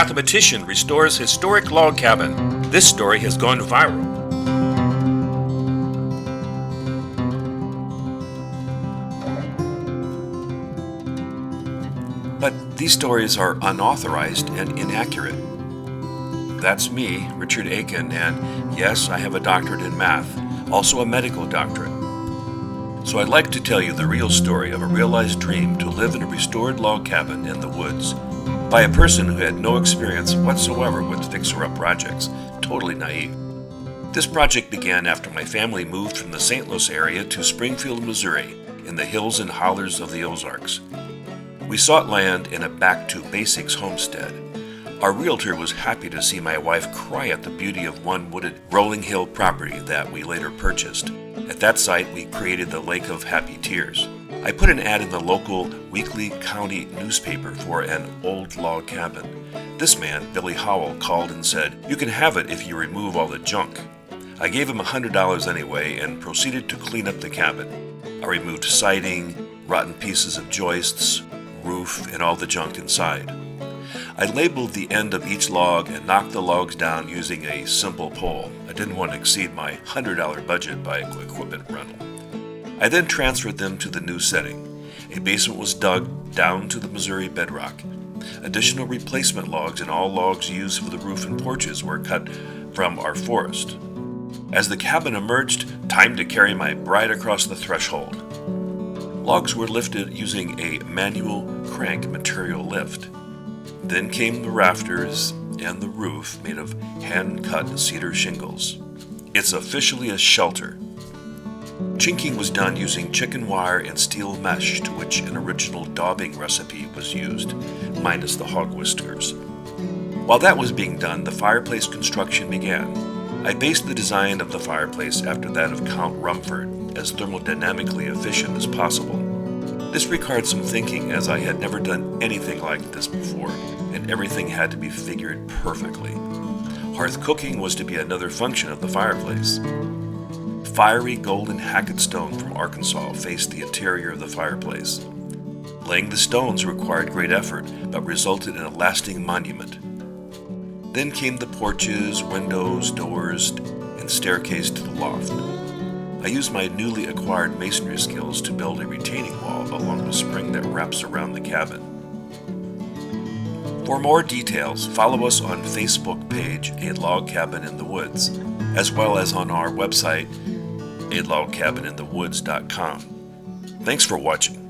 Mathematician restores historic log cabin. This story has gone viral. But these stories are unauthorized and inaccurate. That's me, Richard Aiken, and yes, I have a doctorate in math, also a medical doctorate. So I'd like to tell you the real story of a realized dream to live in a restored log cabin in the woods by a person who had no experience whatsoever with fixer-up projects, totally naive. This project began after my family moved from the St. Louis area to Springfield, Missouri, in the hills and hollers of the Ozarks. We sought land in a back-to-basics homestead. Our realtor was happy to see my wife cry at the beauty of one wooded rolling hill property that we later purchased. At that site, we created the Lake of Happy Tears. I put an ad in the local weekly county newspaper for an old log cabin. This man, Billy Howell, called and said, "You can have it if you remove all the junk." I gave him $100 anyway and proceeded to clean up the cabin. I removed siding, rotten pieces of joists, roof, and all the junk inside. I labeled the end of each log and knocked the logs down using a simple pole. I didn't want to exceed my $100 budget by equipment rental. I then transferred them to the new setting. A basement was dug down to the Missouri bedrock. Additional replacement logs and all logs used for the roof and porches were cut from our forest. As the cabin emerged, time to carry my bride across the threshold. Logs were lifted using a manual crank material lift. Then came the rafters and the roof made of hand-cut cedar shingles. It's officially a shelter. Chinking was done using chicken wire and steel mesh, to which an original daubing recipe was used, minus the hog whiskers. While that was being done, the fireplace construction began. I based the design of the fireplace after that of Count Rumford, as thermodynamically efficient as possible. This required some thinking, as I had never done anything like this before, and everything had to be figured perfectly. Hearth cooking was to be another function of the fireplace. Fiery golden Hackett stone from Arkansas faced the interior of the fireplace. Laying the stones required great effort, but resulted in a lasting monument. Then came the porches, windows, doors, and staircase to the loft. I used my newly acquired masonry skills to build a retaining wall along the spring that wraps around the cabin. For more details, follow us on Facebook page A Log Cabin in the Woods, as well as on our website, alogcabininthewoods.com. Thanks for watching.